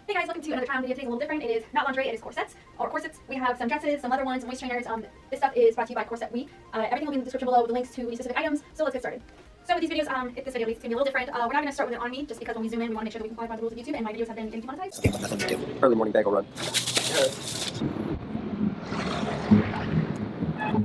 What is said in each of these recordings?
Hey guys, welcome to another trial video. Today's a little different. It is not lingerie, it is corsets. Or corsets. We have some dresses, some leather ones, some waist trainers. This stuff is brought to you by Corset Week. Everything will be in the description below with the links to these specific items. So let's get started. So with these videos, if this video at least is going to be a little different, we're not going to start with it on me, just because when we zoom in, we want to make sure that we comply by the rules of YouTube, and my videos have been getting demonetized. Okay, that's what you do. Early morning bagel run.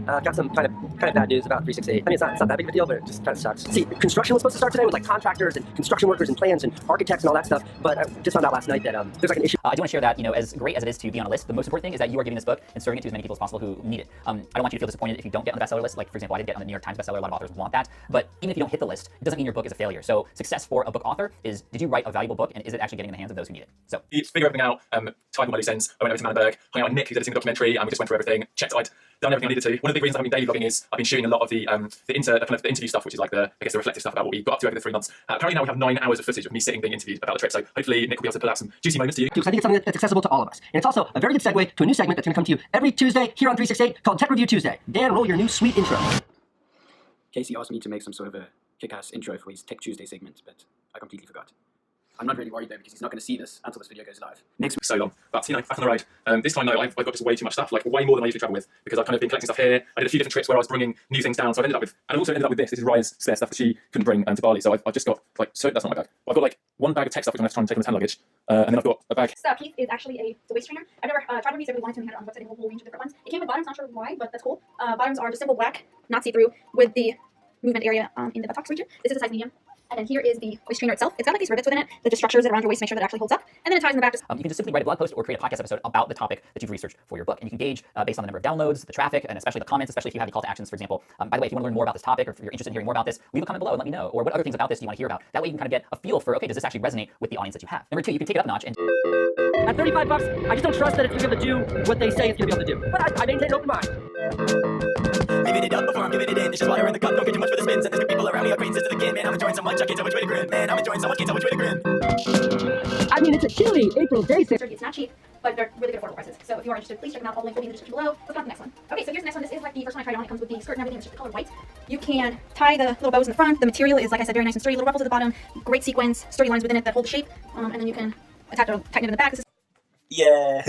Got some kind of bad news about 368. I mean, it's not that big of a deal, but it just kind of sucks. See, construction was supposed to start today with like contractors and construction workers and plans and architects and all that stuff, but I just found out last night that there's like an issue. I do want to share that, as great as it is to be on a list, the most important thing is that you are giving this book and serving it to as many people as possible who need it. I don't want you to feel disappointed if you don't get on the bestseller list. Like, for example, I did get on the New York Times bestseller. A lot of authors want that. But even if you don't hit the list, it doesn't mean your book is a failure. So success for a book author is, did you write a valuable book, and is it actually getting in the hands of those who need it? So figure everything out, type all my loose ends. I went over to Manenberg, hung out with Nick, who's editing the documentary, and we just went through everything, checked I'd done everything I needed to. One of the big reasons I've been daily vlogging is I've been shooting a lot of the interview stuff, which is like the reflective stuff about what we got up to over the 3 months. Apparently now we have 9 hours of footage of me sitting being interviewed about the trip, so hopefully Nick will be able to pull out some juicy moments to you. Because I think it's something that's accessible to all of us. And it's also a very good segue to a new segment that's going to come to you every Tuesday here on 368 called Tech Review Tuesday. Dan, roll your new sweet intro. Casey asked me to make some sort of a kick-ass intro for his Tech Tuesday segment, but I completely forgot. I'm not really worried though, because he's not going to see this until this video goes live. Next week so long, but back on the road. This time though, I've got just way too much stuff, like way more than I usually travel with, because I've kind of been collecting stuff here. I did a few different trips where I was bringing new things down, so I've ended up with, and I've also ended up with this. This is Raya's spare stuff that she couldn't bring to Bali, so I've just got so that's not my bag. I've got like one bag of tech stuff which I'm going to try and take on the hand luggage, and then I've got a bag. This piece is actually a waist trainer. I've never tried one of these. I really wanted to, and had it on the website, a whole range of different ones. It came with bottoms, not sure why, but that's cool. Bottoms are just simple black, not see-through, with the movement area in the buttocks region. This is a size medium. And then here is the waist trainer itself. It's got like these rivets within it that just structures it around your waist to make sure that it actually holds up. And then it ties in the back. you can just simply write a blog post or create a podcast episode about the topic that you've researched for your book. And you can gauge based on the number of downloads, the traffic, and especially the comments, especially if you have any call to actions, for example. By the way, if you want to learn more about this topic, or if you're interested in hearing more about this, leave a comment below and let me know. Or what other things about this do you want to hear about? That way you can kind of get a feel for, okay, does this actually resonate with the audience that you have? Number 2, you can take it up a notch and... At $35, I just don't trust that it's going to be able to do what they say it's going to be able to do. But I maintain an open mind. Leaving it up before I'm giving it in. It's just water in the cup, don't get too much for the spins. And there's new people around me, are green to the kid. Man, I'm enjoying so much, I can't tell which way to grin. Man, I'm enjoying so much, can't tell which way to grin. I mean, it's a chilly April day. It's not cheap, but they're really good affordable prices. So if you are interested, please check them out. All the links will be in the description below. Let's go on to the next one. Okay, so here's the next one. This is like the first one I tried on. It comes with the skirt and everything. It's just the color white. You can tie the little bows in the front. The material is, like I said, very nice and sturdy. Little ruffles at the bottom. Great sequins, sturdy lines within it that hold the shape. And then you can tighten it in the back. This is Yeah.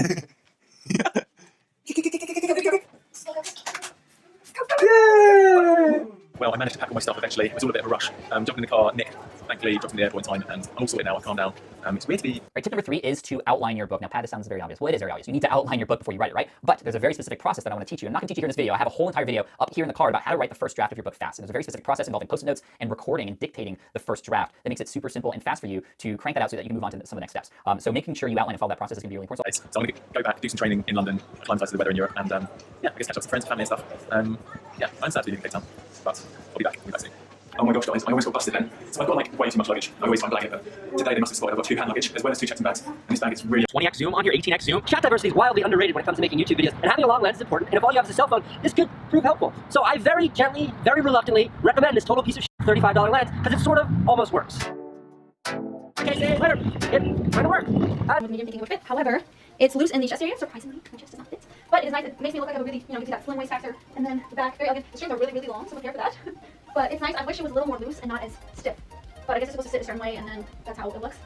Well, I managed to pack all my stuff eventually. It was all a bit of a rush. Jumped in the car, Nick thankfully dropped me in the airport in time, and I'm all sorted now. I've calmed down. It's weird to be... Right, tip number 3 is to outline your book. Now, Pat, this sounds very obvious. Well, it is very obvious. You need to outline your book before you write it, right? But there's a very specific process that I want to teach you. I'm not going to teach you here in this video. I have a whole entire video up here in the card about how to write the first draft of your book fast. And there's a very specific process involving post-it notes and recording and dictating the first draft that makes it super simple and fast for you to crank that out so that you can move on to some of the next steps. So making sure you outline and follow that process is going to be really important. So I'm going to go back, do some training in London, acclimatise to the weather in Europe, and yeah, I guess catch up with friends, family and stuff. Yeah, I'm sad to be leaving Cape Town, but I'll be back soon. Oh my gosh, guys, I always got busted then. So I've got like way too much luggage. I always find blagging, but today they must have spotted I've got 2 hand luggage as well as 2 check-in bags. And this bag is really... 20x zoom on your 18x zoom. Shot diversity is wildly underrated when it comes to making YouTube videos, and having a long lens is important, and if all you have is a cell phone, this could prove helpful. So I very gently, very reluctantly recommend this total piece of shit $35 lens, because it sort of almost works. Okay, see you later. It's going to work. Medium thinking would fit. However, it's loose in the chest area. Surprisingly, my chest does not fit. But it's nice. It makes me look like I have a really, gives you that slim waist factor. And then the back, very elegant. The strings are really, really long, so look here for that. But it's nice. I wish it was a little more loose and not as stiff. But I guess it's supposed to sit a certain way, and then that's how it looks.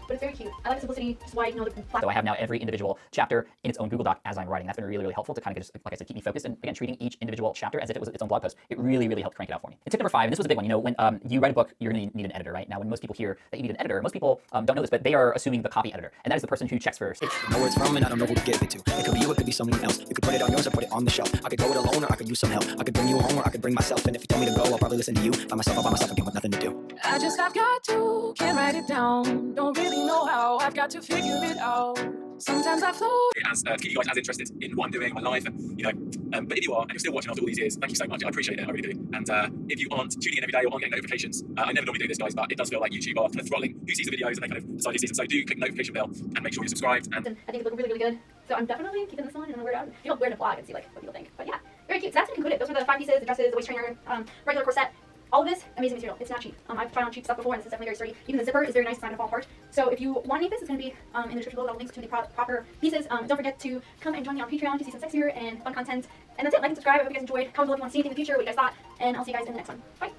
But it's very cute. I like the simplicity, just why, the flat. So I have now every individual chapter in its own Google Doc as I'm writing. That's been really, really helpful to kind of just, like I said, keep me focused. And again, treating each individual chapter as if it was its own blog post. It really, really helped crank it out for me. And tip number 5, and this was a big one. When you write a book, you're going to need an editor, right? Now, when most people hear that you need an editor, most people don't know this, but they are assuming the copy editor. And that is the person who checks first. Know where it's from and I don't know who to give it to. It could be you, it could be someone else. You could put it on yours or put it on the shelf. I could go it alone or I could use some help. I could bring you home or I could bring myself. And if you tell me to go, I'll probably listen to you. By myself again with nothing to do. I just have got to, can't write it down. Don't really know how, I've got to figure it out. Sometimes I float. As to keep you guys as interested in what I'm doing in my life, and but if you are and you're still watching after all these years, thank you so much. I appreciate it, I really do. And if you aren't tuning in every day or aren't getting notifications, I never normally do this, guys, but it does feel like YouTube are kind of throttling who sees the videos and they kind of decide who sees them. So do click the notification bell and make sure you're subscribed. And I think it looks really, really good. So I'm definitely keeping this one and wear it out. You don't wear the blog and see like what people think. But yeah, very cute. So that's included. Those are the 5 pieces: the dresses, the waist trainer, regular corset. All of this, amazing material. It's not cheap. I've tried on cheap stuff before, and this is definitely very sturdy. Even the zipper is very nice. It's not going to fall apart. So if you want to need this, it's going to be in the description below. I'll links to the proper pieces. Don't forget to come and join me on Patreon to see some sexier and fun content. And that's it. Like and subscribe. I hope you guys enjoyed. Comment below if you want to see anything in the future, what you guys thought. And I'll see you guys in the next one. Bye.